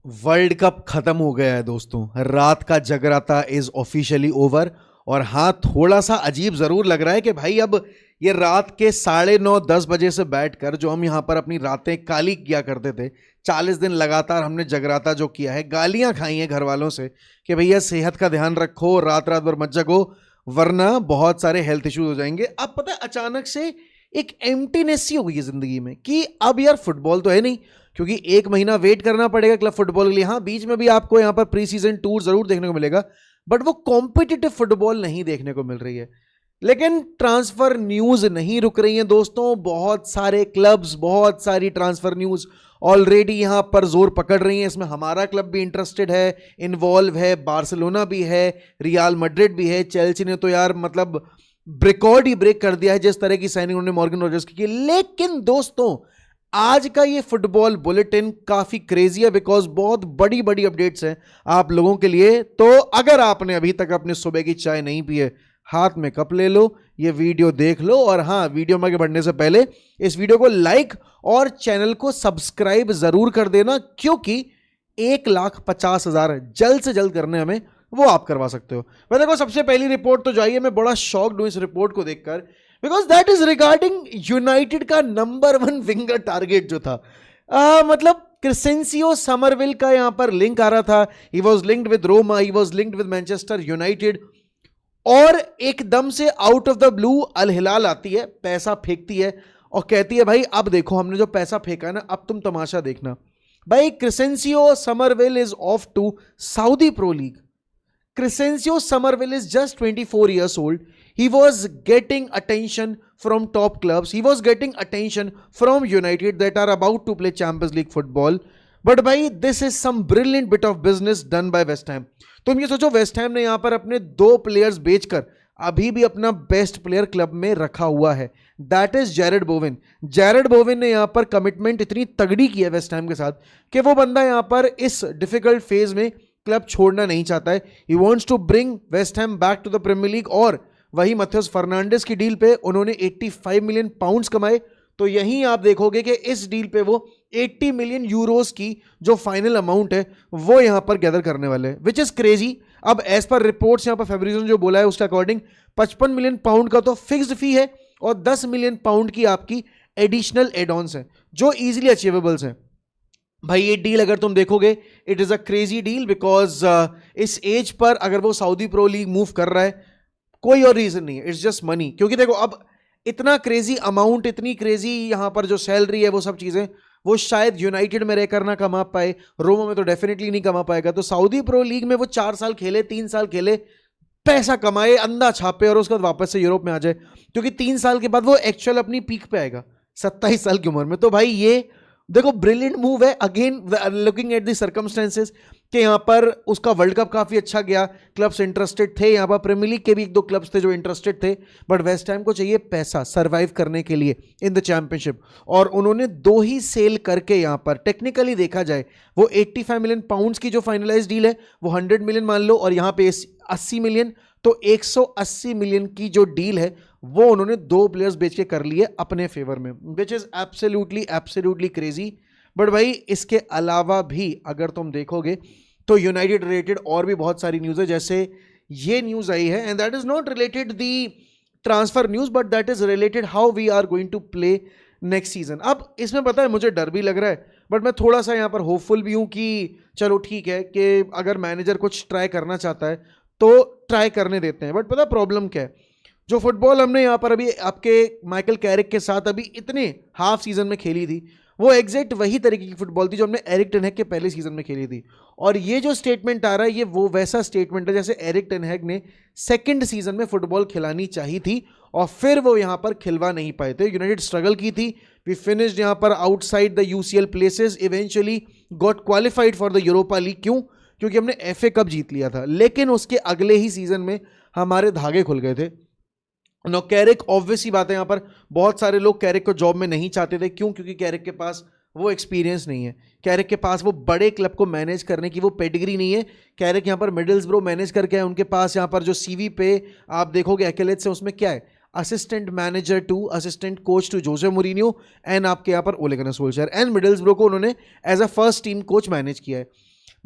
World cup खत्म हो गया है दोस्तों। रात का जगराता इज ऑफिशियली ओवर। और हाँ, थोड़ा सा अजीब जरूर लग रहा है कि भाई अब ये रात के 9:30-10 बजे से बैठकर जो हम यहाँ पर अपनी रातें काली किया करते थे, 40 दिन लगातार हमने जगराता जो किया है, गालियां खाई हैं घर वालों से कि भैया सेहत का ध्यान रखो, रात रात भर मत जगो वरना बहुत सारे हेल्थ इश्यूज हो जाएंगे। अब पता है अचानक से एक एम्प्टीनेस सी हो गई है जिंदगी में कि अब यार फुटबॉल तो है नहीं, क्योंकि एक महीना वेट करना पड़ेगा क्लब फुटबॉल के लिए। हाँ, बीच में भी आपको यहाँ पर प्री सीजन टूर जरूर देखने को मिलेगा, बट वो कॉम्पिटिटिव फुटबॉल नहीं देखने को मिल रही है। लेकिन ट्रांसफर न्यूज नहीं रुक रही हैं दोस्तों। बहुत सारे क्लब्स, बहुत सारी ट्रांसफर न्यूज ऑलरेडी यहां पर जोर पकड़ रही हैं। इसमें हमारा क्लब भी इंटरेस्टेड है, इन्वॉल्व है, बार्सिलोना भी है, रियल मैड्रिड भी है, चेल्सी ने तो यार मतलब रिकॉर्ड ही ब्रेक कर दिया है जिस तरह की साइनिंग उन्होंने मॉर्गन रोजर्स की की। लेकिन दोस्तों, आज का ये फुटबॉल बुलेटिन काफी क्रेजी है बिकॉज बहुत बड़ी बड़ी अपडेट्स हैं आप लोगों के लिए। तो अगर आपने अभी तक अपने सुबह की चाय नहीं पी है, हाथ में कप ले लो, ये वीडियो देख लो, और हाँ, वीडियो में आगे बढ़ने से पहले इस वीडियो को लाइक और चैनल को सब्सक्राइब जरूर कर देना, क्योंकि 1,50,000 जल्द से जल्द करने हमें वो आप करवा सकते हो। मैं देखो, सबसे पहली रिपोर्ट तो जो आई है, मैं बड़ा शॉक्ड हूं इस रिपोर्ट को देखकर, because that is regarding United का नंबर 1 विंगर टारगेट जो था। मतलब क्रिसेंसियो समरविल का यहां पर लिंक आ रहा था। He was linked with Roma, he was linked with Manchester United, और एकदम से आउट ऑफ द ब्लू अल हिलाल आती है, पैसा फेंकती है और कहती है भाई अब देखो हमने जो पैसा फेंका है ना, अब तुम तमाशा देखना। भाई, Crescencio Somerville is off to Saudi pro league. Crescencio Somerville is just 24 years old. He was getting attention from top clubs. He was getting attention from United that are about to play Champions League football. But भाई, this is some brilliant bit of business done by West Ham. तुम ये सोचो, West Ham ने यहां पर अपने 2 players बेचकर अभी भी अपना बेस्ट प्लेयर क्लब में रखा हुआ है, that is Jared Bowen. Jared Bowen ने यहां पर कमिटमेंट इतनी तगड़ी की है वेस्ट हैम के साथ कि वो बंदा यहां पर इस डिफिकल्ट फेज में क्लब छोड़ना नहीं चाहता है। He wants to bring West Ham back to the Premier League. और वही मथियस फर्नांडिस की डील पे उन्होंने 85 मिलियन पाउंड्स कमाए। तो यहीं आप देखोगे कि इस डील पे वो 80 मिलियन यूरोस की जो फाइनल अमाउंट है वो यहां पर गैदर करने वाले हैं, विच इज क्रेजी। अब एज पर रिपोर्ट्स यहां पर फेब्रिजो ने जो बोला है उसके अकॉर्डिंग 55 मिलियन पाउंड का तो फिक्स्ड फी है और 10 मिलियन पाउंड की आपकी एडिशनल एड ऑन्स हैं जो इजीली अचीवेबल्स हैं। भाई, ये डील अगर तुम देखोगे, it is a crazy deal because इस एज पर अगर वो सऊदी प्रो लीग मूव कर रहा है, कोई और रीजन नहीं है, इट्स जस्ट मनी। क्योंकि देखो, अब इतना क्रेजी अमाउंट, इतनी क्रेजी यहां पर जो सैलरी है, वो सब चीजें वो शायद यूनाइटेड में रहकर ना कमा पाए, रोमा में तो डेफिनेटली नहीं कमा पाएगा। तो सऊदी प्रो लीग में वो 4 साल खेले, 3 साल खेले, पैसा कमाए, अंधा छापे और उसके बाद वापस से यूरोप में आ जाए, क्योंकि 3 साल के बाद वो एक्चुअल अपनी पीक पे आएगा 27 साल की उम्र में। तो भाई, ये देखो ब्रिलियंट मूव है। Again looking at the circumstances कि यहाँ पर उसका वर्ल्ड कप काफी अच्छा गया, क्लब्स इंटरेस्टेड थे, यहाँ पर प्रीमियर लीग के भी 1-2 क्लब्स थे जो इंटरेस्टेड थे, बट वेस्ट हैम को चाहिए पैसा सर्वाइव करने के लिए इन द चैंपियनशिप। और उन्होंने 2 ही सेल करके यहाँ पर टेक्निकली देखा जाए, वो 85 मिलियन पाउंड्स की जो फाइनलाइज डील है वो 100 मिलियन मान लो, और यहाँ पे 80 मिलियन, तो 180 मिलियन की जो डील है वो उन्होंने 2 प्लेयर्स बेच के कर लिए अपने फेवर में, which is absolutely crazy. But भाई, इसके अलावा भी अगर तुम देखोगे तो यूनाइटेड रिलेटेड और भी बहुत सारी न्यूज़ है। जैसे ये न्यूज़ आई है, and that is not related the transfer news, but that is related how we are going to play next season. अब इसमें पता है मुझे डर भी लग रहा है, बट मैं थोड़ा सा यहाँ पर होपफुल भी हूँ कि चलो ठीक है कि अगर मैनेजर कुछ ट्राई करना चाहता है तो ट्राई करने देते हैं। बट पता प्रॉब्लम क्या है, जो फुटबॉल हमने यहाँ पर अभी आपके माइकल कैरिक के साथ अभी इतने हाफ सीजन में खेली थी, वो एग्जैक्ट वही तरीके की फुटबॉल थी जो हमने एरिक टेन हैग के पहले सीजन में खेली थी। और ये जो स्टेटमेंट आ रहा है, ये वो वैसा स्टेटमेंट है जैसे एरिक टेन हैग ने सेकंड सीजन में फुटबॉल खिलानी चाहिए थी और फिर वो यहाँ पर खिलवा नहीं पाए थे। यूनाइटेड स्ट्रगल की थी, वी फिनिश्ड यहाँ पर outside the UCL places, eventually got qualified for the Europa league. क्यों? क्योंकि हमने एफए कप जीत लिया था, लेकिन उसके अगले ही सीजन में हमारे धागे खुल गए थे। नो, कैरिक ऑब्वियस ही बात है, यहाँ पर बहुत सारे लोग कैरिक को जॉब में नहीं चाहते थे। क्यों? क्योंकि कैरिक के पास वो एक्सपीरियंस नहीं है, कैरिक के पास वो बड़े क्लब को मैनेज करने की वो पेडिग्री नहीं है। कैरिक यहाँ पर मिडल्सब्रो मैनेज करके है, उनके पास यहाँ पर जो सीवी पे आप देखोगे एक्लेट्स से, उसमें क्या है, assistant manager to assistant coach to Jose Mourinho, and आपके यहाँ पर ओले गुनर सोल्शर, एंड मिडल्सब्रो को उन्होंने as a first team coach manage किया है।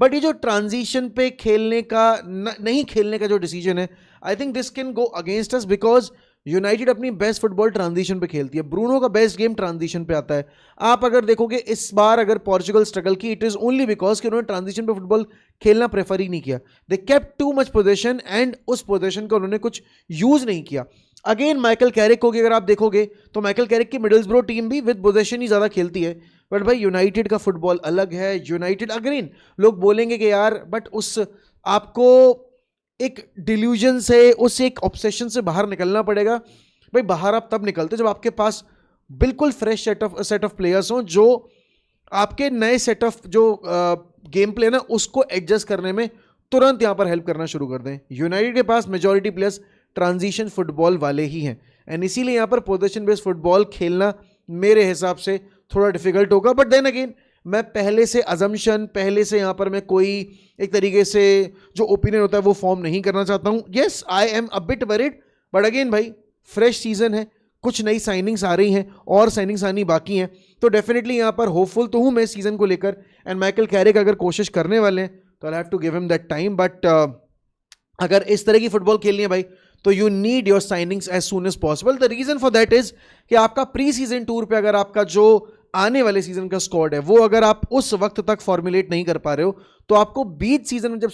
बट ये जो ट्रांजिशन पे खेलने का नहीं खेलने का जो डिसीजन है, I think this can go against us because United अपनी बेस्ट फुटबॉल ट्रांजिशन पे खेलती है। ब्रूनो का बेस्ट गेम ट्रांजिशन पे आता है। आप अगर देखोगे इस बार अगर पोर्चुगल स्ट्रगल की, इट इज ओनली बिकॉज कि उन्होंने ट्रांजिशन पे फुटबॉल खेलना प्रेफर ही नहीं किया। They kept too much position and उस पोजीशन का उन्होंने कुछ यूज नहीं किया। अगेन माइकल कैरिक को अगर आप देखोगे तो माइकल कैरिक की मिडल्सब्रो टीम भी विद पोजीशन ही ज्यादा खेलती है, बट भाई यूनाइटेड का फुटबॉल अलग है। यूनाइटेड अगेन लोग बोलेंगे कि यार बट उस आपको एक डिल्यूजन से, उस एक ऑब्सेशन से बाहर निकलना पड़ेगा। भाई बाहर आप तब निकलते जब आपके पास बिल्कुल फ्रेश सेट ऑफ प्लेयर्स हों जो आपके नए सेट ऑफ जो गेम प्ले ना उसको एडजस्ट करने में तुरंत यहां पर हेल्प करना शुरू कर दें। यूनाइटेड के पास मेजॉरिटी प्लेयर्स ट्रांजिशन फुटबॉल वाले ही हैं एंड इसीलिए यहां पर पोजीशन बेस्ड फुटबॉल खेलना मेरे हिसाब से थोड़ा डिफिकल्ट होगा। बट देन अगेन मैं पहले से अजम्पशन, पहले से यहां पर मैं कोई एक तरीके से जो ओपिनियन होता है वो फॉर्म नहीं करना चाहता हूं। Yes I am a bit worried, but again भाई फ्रेश सीजन है, कुछ नई साइनिंग्स आ रही हैं और साइनिंग्स आनी बाकी हैं, तो डेफिनेटली यहां पर होपफुल तो हूं मैं इस सीजन को लेकर। एंड माइकल कैरिक अगर कोशिश करने वाले हैं तो I have to give him that time. But अगर इस तरह की फुटबॉल खेलनी है भाई तो you need your signings as soon as possible. The reason for that is कि आपका प्री सीजन टूर पे अगर आपका जो आने वाले सीजन का स्क्वाड है वो अगर आप उस वक्त तक फॉर्मुलेट नहीं कर पा रहे हो तो आपको बीच सीजन में जब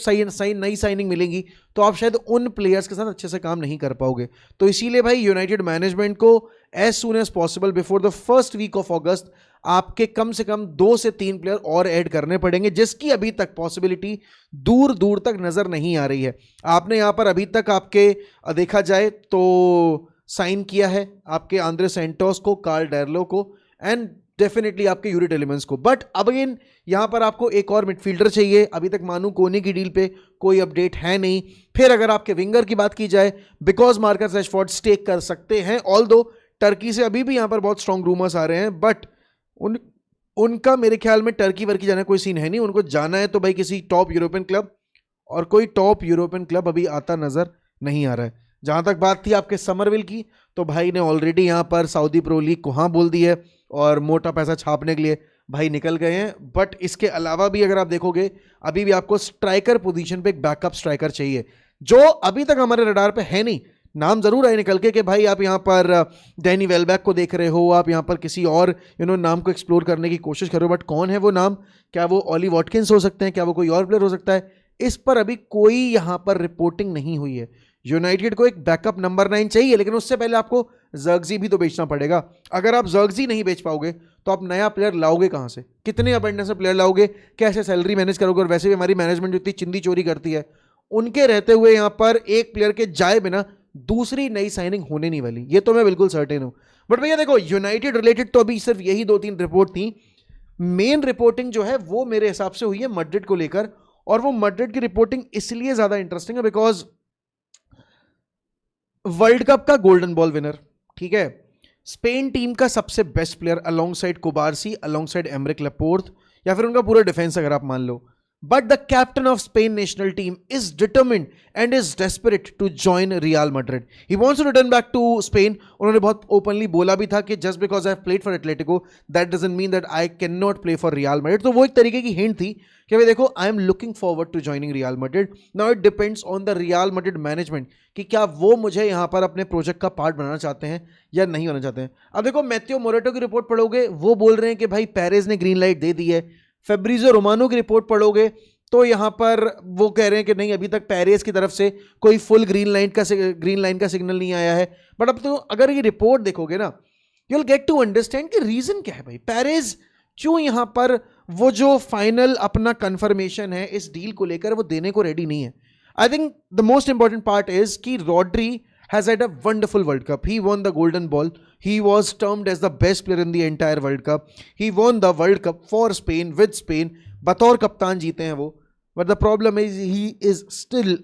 नई साइनिंग मिलेंगी तो आप शायद उन प्लेयर्स के साथ अच्छे से काम नहीं कर पाओगे। तो इसीलिए भाई यूनाइटेड मैनेजमेंट को as soon as possible before the first week of August आपके कम से कम 2 से 3 प्लेयर और ऐड करने पड़ेंगे, जिसकी अभी तक पॉसिबिलिटी दूर दूर तक नजर नहीं आ रही है। आपने यहां पर अभी तक आपके देखा जाए तो साइन किया है आपके आंद्रे सेंटोस को, कार्ल डेरलो को एंड डेफिनेटली आपके यूरी टेलेमेंस को। बट अब अगेन यहां पर आपको एक और मिडफील्डर चाहिए। अभी तक मानू कोनी की डील पे कोई अपडेट है नहीं। फिर अगर आपके विंगर की बात की जाए, बिकॉज मार्कस रैशफोर्ड स्टेक कर सकते हैं, ऑल्दो टर्की से अभी भी यहां पर बहुत स्ट्रॉन्ग रूमर्स आ रहे हैं, बट उनका मेरे ख्याल में टर्की वर्की जाने कोई सीन है नहीं। उनको जाना है तो भाई किसी टॉप यूरोपियन क्लब, और कोई टॉप यूरोपियन क्लब अभी आता नजर नहीं आ रहा है। जहां तक बात थी आपके समरविल की, तो भाई ने ऑलरेडी यहां पर सऊदी प्रो लीग को हाँ बोल दी है और मोटा पैसा छापने के लिए भाई निकल गए हैं। बट इसके अलावा भी अगर आप देखोगे अभी भी आपको स्ट्राइकर पोजीशन पे एक बैकअप स्ट्राइकर चाहिए, जो अभी तक हमारे रडार पे है नहीं। नाम जरूर आए निकल के कि भाई आप यहाँ पर डैनी वेलबैक को देख रहे हो, आप यहाँ पर किसी और नाम को एक्सप्लोर करने की कोशिश कर रहे हो, बट कौन है वो नाम? क्या वो ऑली वॉटकिंस हो सकते हैं? क्या वो कोई और प्लेयर हो सकता है? इस पर अभी कोई यहाँ पर रिपोर्टिंग नहीं हुई है। यूनाइटेड को एक बैकअप नंबर 9 चाहिए, लेकिन उससे पहले आपको जर्गजी भी तो बेचना पड़ेगा। अगर आप जर्गजी नहीं बेच पाओगे तो आप नया प्लेयर लाओगे कहाँ से? कितने अबंडेंस में प्लेयर लाओगे? कैसे सैलरी मैनेज करोगे? और वैसे भी हमारी मैनेजमेंट जो इतनी चिंदी चोरी करती है, उनके रहते हुए यहाँ पर एक प्लेयर के जाए बिना दूसरी नई साइनिंग होने नहीं वाली, ये तो मैं बिल्कुल सर्टेन हूं। बट भैया देखो, यूनाइटेड रिलेटेड तो अभी सिर्फ यही 2-3 रिपोर्ट थी। मेन रिपोर्टिंग जो है वो मेरे हिसाब से हुई है मैड्रिड को लेकर, और वो मैड्रिड की रिपोर्टिंग इसलिए ज्यादा इंटरेस्टिंग है बिकॉज वर्ल्ड कप का गोल्डन बॉल विनर, ठीक है, स्पेन टीम का सबसे best player alongside Cubarsi, alongside Aymeric Laporte, या फिर उनका पूरा डिफेंस अगर आप मान लो, but the captain of Spain national team is determined and is desperate to join Real Madrid. He wants to return back to Spain. उन्होंने बहुत openly बोला भी था कि just because I have played for Atletico, that doesn't mean that I cannot play for Real Madrid. तो वो एक तरीके की hint थी कि भाई देखो, I am looking forward to joining Real Madrid. Now it depends on the Real Madrid management कि क्या वो मुझे यहाँ पर अपने प्रोजेक्ट का पार्ट बनाना चाहते हैं या नहीं होना चाहते हैं। अब देखो, मैथ्यू मोरेटो की रिपोर्ट पढ़ोगे, वो बोल रहे हैं कि भाई पेरेज ने ग्रीन लाइट दे दी है। फेब्रिजो रोमानो की रिपोर्ट पढ़ोगे तो यहां पर वो कह रहे हैं कि नहीं, अभी तक पेरेज की तरफ से कोई फुल ग्रीन लाइन का सिग्नल नहीं आया है। बट अब तो अगर ये रिपोर्ट देखोगे ना, you will get to understand कि रीजन क्या है भाई, पेरेज क्यों यहां पर वो जो फाइनल अपना कंफर्मेशन है इस डील को लेकर वो देने को रेडी नहीं है। I think the most important part is कि Rodri has had a wonderful World Cup. He won the Golden Ball. He was termed as the best player in the entire World Cup. He won the World Cup for Spain, with Spain. बतौर कप्तान जीते हैं वो. But the problem is he is still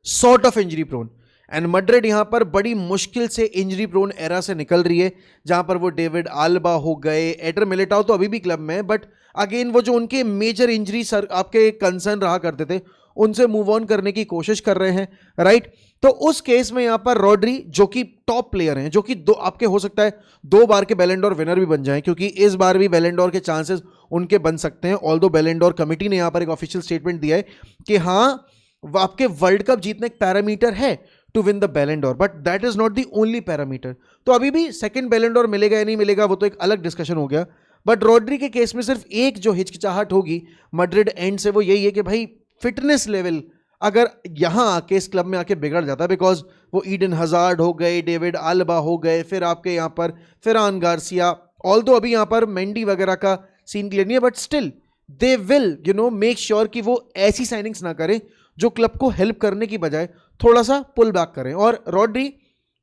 sort of injury prone. And Madrid यहां पर बड़ी मुश्किल से इंजरी प्रोन एरा से निकल रही है, जहां पर वो डेविड आल्बा हो गए, एडर मिलिटाओ तो अभी भी क्लब में है, बट अगेन वो जो उनके मेजर इंजरी सर आपके कंसर्न रहा करते थे उनसे मूव ऑन करने की कोशिश कर रहे हैं, राइट। तो उस केस में यहां पर रॉड्री जो कि टॉप प्लेयर हैं, जो कि दो आपके हो सकता है 2 बार के बैलन डोर विनर भी बन जाएं, क्योंकि इस बार भी बैलन डोर के चांसेस उनके बन सकते हैं। ऑल्दो बैलन डोर कमेटी ने यहां पर एक ऑफिशियल स्टेटमेंट दिया है कि हाँ आपके वर्ल्ड कप जीतने एक पैरामीटर है to win the Ballon d'Or, but that is not the only parameter. तो अभी भी सेकंड बैलन डोर मिलेगा या नहीं मिलेगा वो तो एक अलग डिस्कशन हो गया, बट रॉड्री के केस में सिर्फ एक जो हिचकिचाहट होगी मैड्रिड एंड से वो यही है कि भाई फिटनेस लेवल अगर यहां आके इस क्लब में आके बिगड़ जाता है, बिकॉज वो ईडन हजार्ड हो गए, डेविड आल्बा हो गए, फिर आपके यहां पर फरहान गार्सिया, ऑल्दो अभी यहां पर मेंडी वगैरह का सीन क्लियर नहीं है, but still they will make sure कि वो ऐसी साइनिंग्स ना करें जो क्लब को हेल्प करने की बजाय थोड़ा सा पुल बैक करें। और Rodri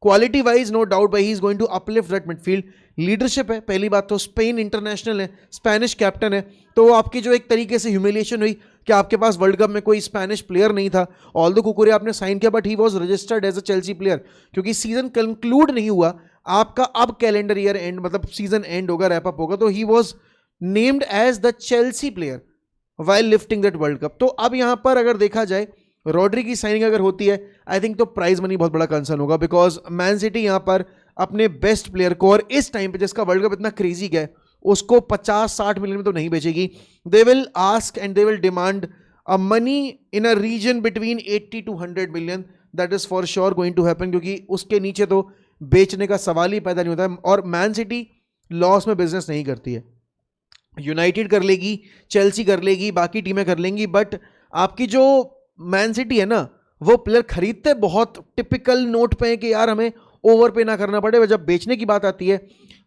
quality wise no doubt भाई he is going to uplift that midfield. Leadership है पहली बात, तो स्पेन इंटरनेशनल है, स्पेनिश कैप्टन है, तो आपकी जो एक तरीके से ह्यूमिलिएशन हुई कि आपके पास वर्ल्ड कप में कोई स्पेनिश प्लेयर नहीं था। ऑल्दो कुकुरे आपने साइन किया but he was registered as a Chelsea player, क्योंकि सीजन कंक्लूड नहीं हुआ आपका, अब कैलेंडर ईयर एंड मतलब सीजन एंड होगा, रैप अप होगा, तो he was named as the Chelsea player while lifting that World Cup. तो अब यहां पर अगर देखा जाए रॉड्री की साइनिंग अगर होती है, आई थिंक तो प्राइज मनी बहुत बड़ा कंसर्न होगा, बिकॉज मैन सिटी यहां पर अपने बेस्ट प्लेयर को, और इस टाइम पे जिसका वर्ल्ड कप इतना क्रेजी गया है, उसको 50-60 मिलियन में तो नहीं बेचेगी। They will ask and they will demand a money in a region between 80 to 100 million, that is for sure going to happen, क्योंकि उसके नीचे तो बेचने का सवाल ही पैदा नहीं होता है। और मैन सिटी लॉस में बिजनेस नहीं करती है, यूनाइटेड कर लेगी, चेल्सी कर लेगी, बाकी टीमें कर लेंगी, बट आपकी जो मैन सिटी है ना, वो प्लेयर खरीदते बहुत टिपिकल नोट पे है कि यार हमें ओवर पे ना करना पड़े, जब बेचने की बात आती है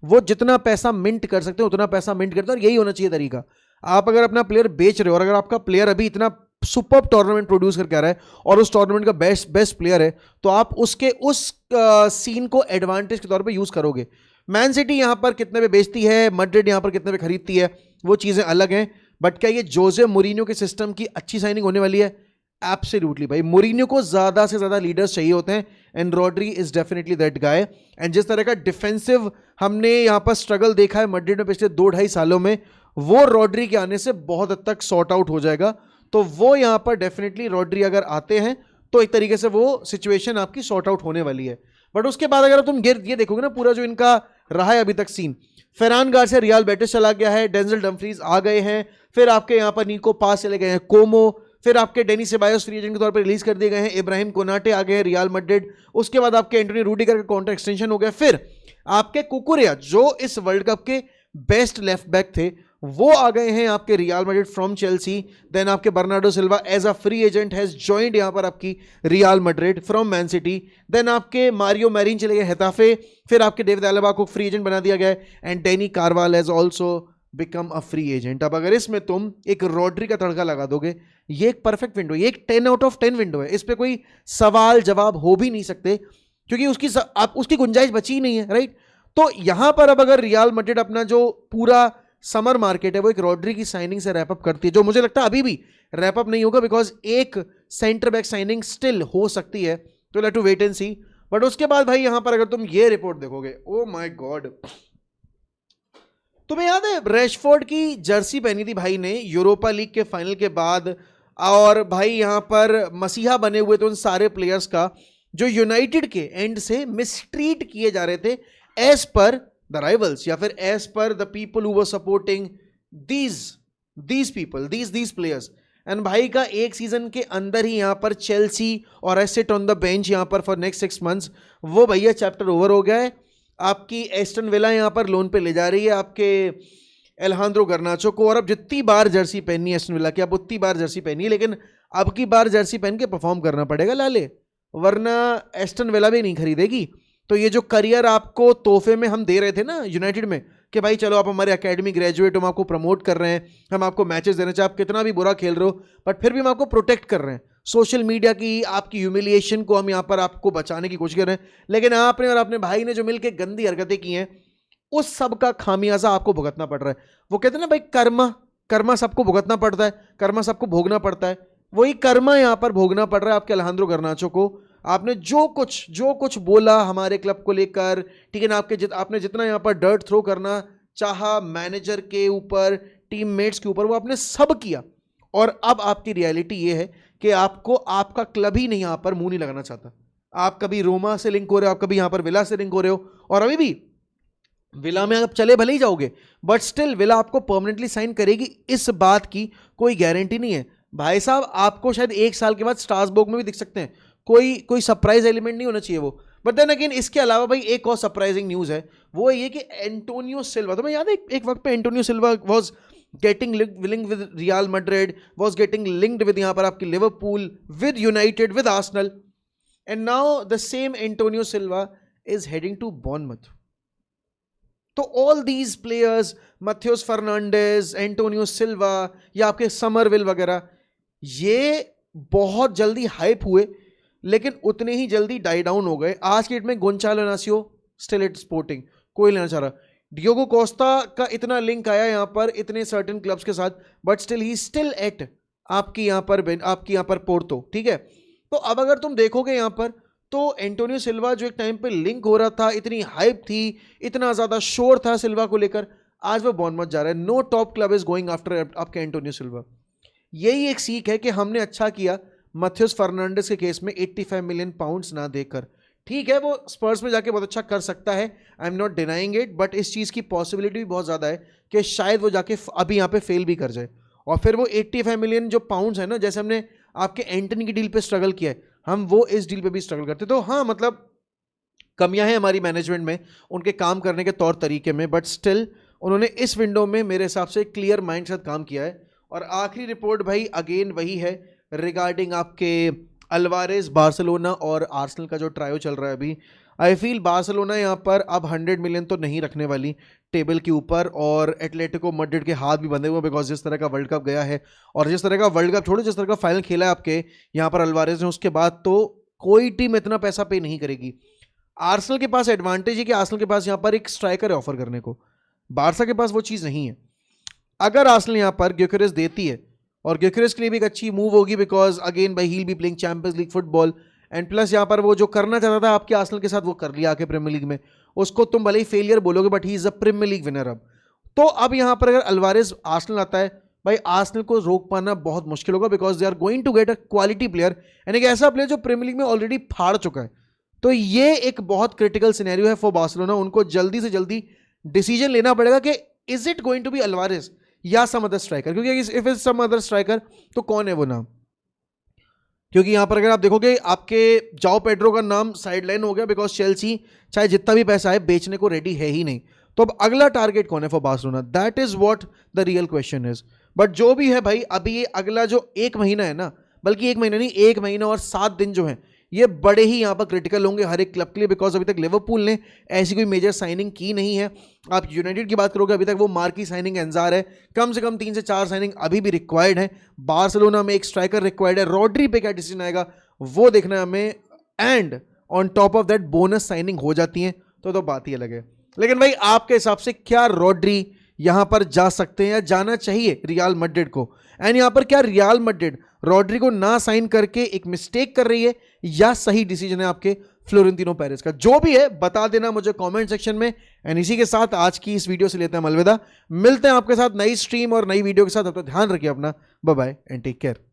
वो जितना पैसा मिंट कर सकते हैं उतना पैसा मिंट करते हैं, और यही होना चाहिए तरीका। आप अगर अपना प्लेयर बेच रहे हो और अगर आपका प्लेयर अभी इतना सुपर टूर्नामेंट प्रोड्यूस करके आ रहा है और उस टूर्नामेंट का बेस्ट प्लेयर है, तो आप उसके उस सीन को एडवांटेज के तौर पे यूज करोगे। मैन सिटी यहां पर कितने पे बेचती है, मैड्रिड यहां पर कितने पे खरीदती है, वो चीजें अलग हैं, बट क्या ये जोसे मोरिन्यो के सिस्टम की अच्छी साइनिंग होने वाली है? एब्सोल्युटली भाई, मोरिन्यो को ज्यादा से ज्यादा लीडर्स चाहिए होते हैं, and Rodri is definitely that guy. And जिस तरह का डिफेंसिव हमने यहां पर स्ट्रगल देखा है मैड्रिड में पिछले 2-2.5 सालों में, वो रॉड्री के आने से बहुत हद तक सॉर्ट आउट हो जाएगा। तो वो यहां पर डेफिनेटली रॉड्री अगर आते हैं तो एक तरीके से वो सिचुएशन आपकी सॉर्ट आउट होने वाली है। बट उसके बाद अगर तुम ये देखोगे ना पूरा जो इनका रहा है अभी तक scene, Fran Garcia Real Betis चला गया है, डेंजल डम्फ्रीज आ गए हैं, फिर आपके यहां पर निको पास चले गए हैं, कोमो, फिर आपके डेनी सेबायोस फ्री एजेंट के तौर पर रिलीज कर दिए गए हैं, इब्राहिम कोनाटे आ गए हैं रियल मैड्रिड, उसके बाद आपके एंटोनी रूडिगर का कॉन्ट्रैक्ट एक्सटेंशन हो गया, फिर आपके कुकुरेया जो इस वर्ल्ड कप के बेस्ट लेफ्ट बैक थे वो आ गए हैं आपके Real Madrid from Chelsea. Then आपके Bernardo Silva as a free agent has joined यहां पर आपकी Real Madrid from Man City. Then आपके मारियो मैरिन चले गए हेताफे, फिर आपके डेविड आल्बा को फ्री एजेंट बना दिया गया है, and deny कार्वाल has also become a free agent. अब अगर इसमें तुम एक रॉड्री का तड़का लगा दोगे, ये एक परफेक्ट विंडो, ये एक 10 out of 10 विंडो है, इस पे कोई सवाल जवाब हो भी नहीं सकते, क्योंकि उसकी गुंजाइश बची ही नहीं है, राइट। तो यहां पर अब अगर रियल मैड्रिड अपना जो पूरा समर मार्केट है वो एक रॉड्री की साइनिंग से रैप अप करती है, जो मुझे लगता है अभी भी रैप अप नहीं होगा, बिकॉज एक सेंटर बैक साइनिंग स्टिल हो सकती है, तो let to wait and see. But उसके बाद भाई यहां पर अगर तुम ये रिपोर्ट देखोगे, ओ माय गॉड, तुम्हें याद है रैशफोर्ड की जर्सी पहनी थी भाई ने यूरोपा लीग के फाइनल के बाद, और भाई यहां पर मसीहा बने हुए थे उन सारे प्लेयर्स का जो यूनाइटेड के एंड से मिसट्रीट किए जा रहे थे एज पर द राइवल्स, या फिर as per the people who were supporting these people, these players. And भाई का एक सीजन के अंदर ही यहां पर चेल्सी और I sit on the bench यहां पर फॉर नेक्स्ट 6 months, वो भैया चैप्टर ओवर हो गया है। आपकी एस्टन विला यहां पर लोन पे ले जा रही है आपके एलहांद्रो गर्नाचो को, और अब जितनी बार जर्सी पहनी है एस्टन विला की, अब उतनी बार जर्सी पहनी है, लेकिन अब की बार जर्सी पहन के परफॉर्म करना पड़ेगा लाले, वरना एस्टन विला भी नहीं खरीदेगी। तो ये जो करियर आपको तोहफे में हम दे रहे थे ना यूनाइटेड में कि भाई चलो आप हमारे एकेडमी ग्रेजुएट, हम आपको प्रमोट कर रहे हैं, हम आपको मैचेस देना चाहे आप कितना भी बुरा खेल रहे हो, बट फिर भी हम आपको प्रोटेक्ट कर रहे हैं, सोशल मीडिया की आपकी ह्यूमिलिएशन को हम यहाँ पर आपको बचाने की कोशिश कर रहे हैं, लेकिन आपने और अपने भाई ने जो मिलकर गंदी हरकतें की हैं उस सब का खामियाजा आपको भुगतना पड़ रहा है। वो कहते हैं ना भाई कर्मा सबको भुगतना पड़ता है, कर्मा सबको भोगना पड़ता है, वही कर्मा यहाँ पर भोगना पड़ रहा है आपके अलेहांद्रो गर्नाचो को। आपने जो कुछ बोला हमारे क्लब को लेकर, ठीक है ना, आपने जितना यहाँ पर डर्ट थ्रो करना चाहा मैनेजर के ऊपर, टीममेट्स के ऊपर, वो आपने सब किया, और अब आपकी रियलिटी ये है कि आपको आपका क्लब ही नहीं यहां पर मुंह नहीं लगाना चाहता। आप कभी रोमा से लिंक हो रहे हो, आप कभी यहां पर विला से लिंक हो रहे हो, और अभी भी विला में आप चले भले ही जाओगे, बट स्टिल विला आपको परमानेंटली साइन करेगी, इस बात की कोई गारंटी नहीं है भाई साहब। आपको शायद 1 साल के बाद स्ट्रासबर्ग में भी दिख सकते हैं, कोई सरप्राइज एलिमेंट नहीं होना चाहिए वो। बट देन अगेन इसके अलावा भाई एक और सरप्राइजिंग न्यूज है, वो ये कि एंटोनियो सिल्वा, तो मैं याद है एक वक्त पे Antonio Silva was getting linked with Real Madrid, was getting linked with यहां पर आपकी Liverpool, with United, with Arsenal, and now the same Antonio Silva is heading to Bournemouth. तो all these players, Matheus Fernandes, Antonio Silva या आपके Somerville वगैरह, ये बहुत जल्दी हाइप हुए लेकिन उतने ही जल्दी डाई डाउन हो गए। आज की डेट में गोंचालो इनासियो स्टिल एट स्पोर्टिंग, कोई लेना चाह रहा। डियोगो कोस्टा का इतना लिंक आया यहां पर इतने सर्टेन क्लब्स के साथ, but still he still at आपकी यहां पर पोर्तो, ठीक है। तो अब अगर तुम देखोगे यहां पर, तो एंटोनियो सिल्वा जो एक टाइम पे लिंक हो रहा था, इतनी हाइप थी, इतना ज्यादा शोर था सिल्वा को लेकर, आज वो बॉर्नमथ जा रहा है। Know top club is going after आपके एंटोनियो सिल्वा। यही एक सीख है कि हमने अच्छा किया मैथ्यूस फर्नांडिस के केस में 85 मिलियन पाउंड्स ना देकर। ठीक है, वो स्पर्स में जाके बहुत अच्छा कर सकता है, I am not denying it, but इस चीज़ की पॉसिबिलिटी भी बहुत ज़्यादा है कि शायद वो जाके अभी यहाँ पे फेल भी कर जाए, और फिर वो 85 मिलियन जो पाउंड्स है ना, जैसे हमने आपके एंटनी की डील पे स्ट्रगल किया है, हम वो इस डील पे भी स्ट्रगल करते। तो हाँ, मतलब कमियां हैं हमारी मैनेजमेंट में, उनके काम करने के तौर तरीके में, बट स्टिल उन्होंने इस विंडो में मेरे हिसाब से क्लियर माइंड से काम किया है। और आखिरी रिपोर्ट भाई अगेन वही है रिगार्डिंग आपके अल्वारेज, बार्सिलोना और आर्सेनल का जो ट्रायो चल रहा है अभी। आई फील बार्सिलोना यहाँ पर अब 100 मिलियन तो नहीं रखने वाली टेबल के ऊपर, और एटलेटिको मैड्रिड के हाथ भी बंधे हुए, बिकॉज जिस तरह का वर्ल्ड कप गया है, और जिस तरह का वर्ल्ड कप छोड़ो, जिस तरह का फाइनल खेला है आपके यहाँ पर अल्वारेज ने, उसके बाद तो कोई टीम इतना पैसा पे नहीं करेगी। आर्सेनल के पास एडवांटेज है कि आर्सेनल के पास यहाँ पर एक स्ट्राइकर है ऑफर करने को, बारसा के पास वो चीज़ नहीं है। अगर आर्सेनल यहाँ पर ग्योकेरेस देती है, और ग्योकेरेस के लिए भी एक अच्छी मूव होगी, बिकॉज अगेन भाई he be playing Champions League football, and plus यहाँ पर वो जो करना चाहता था आपके आर्सेनल के साथ वो कर लिया आके प्रीमियर लीग में, उसको तुम भले ही फेलियर बोलोगे, but he is a Premier League winner अब। तो अब यहाँ पर अगर अल्वारेज आर्सेनल आता है, भाई आर्सेनल को रोक पाना बहुत मुश्किल होगा, because they are going to get a quality player, यानी कि ऐसा प्लेयर जो प्रीमियर लीग में ऑलरेडी फाड़ चुका है। तो ये एक बहुत क्रिटिकल सिनेरियो है फॉर बार्सिलोना, उनको जल्दी से जल्दी डिसीजन लेना पड़ेगा कि is it going to be Alvarez या सम अदर स्ट्राइकर, क्योंकि if is some other striker तो कौन है वो नाम, क्योंकि यहां पर अगर आप देखोगे आपके जाओ पेड्रो का नाम साइडलाइन हो गया, बिकॉज चेल्सी चाहे जितना भी पैसा है बेचने को रेडी है ही नहीं। तो अब अगला टारगेट कौन है for Barcelona, that is what the real question is. But जो भी है भाई, अभी ये अगला जो 1 महीना है ना, बल्कि 1 महीना नहीं, 1 महीना और 7 दिन जो है, ये बड़े ही यहाँ पर क्रिटिकल होंगे हर एक क्लब के लिए, बिकॉज अभी तक लिवरपूल ने ऐसी कोई मेजर साइनिंग की नहीं है। आप यूनाइटेड की बात करोगे, अभी तक वो मार्की साइनिंग एंजार है, कम से कम 3 से 4 साइनिंग अभी भी रिक्वायर्ड है। बार्सिलोना में एक स्ट्राइकर रिक्वायर्ड है, रॉड्री पे क्या डिसीजन आएगा वो देखना है हमें, and on top of that bonus signing हो जाती है तो बात ही अलग है। लेकिन भाई आपके हिसाब से क्या रॉड्री यहां पर जा सकते हैं या जाना चाहिए रियल मैड्रिड को, एंड यहां पर क्या रियल मैड्रिड रॉड्री को ना साइन करके एक मिस्टेक कर रही है या सही डिसीजन है आपके फ्लोरेंटिनो पेरेज का? जो भी है बता देना मुझे कमेंट सेक्शन में। एंड इसी के साथ आज की इस वीडियो से लेते हैं अलविदा, मिलते हैं आपके साथ नई स्ट्रीम और नई वीडियो के साथ। अब तक ध्यान रखिए अपना, bye bye and take care.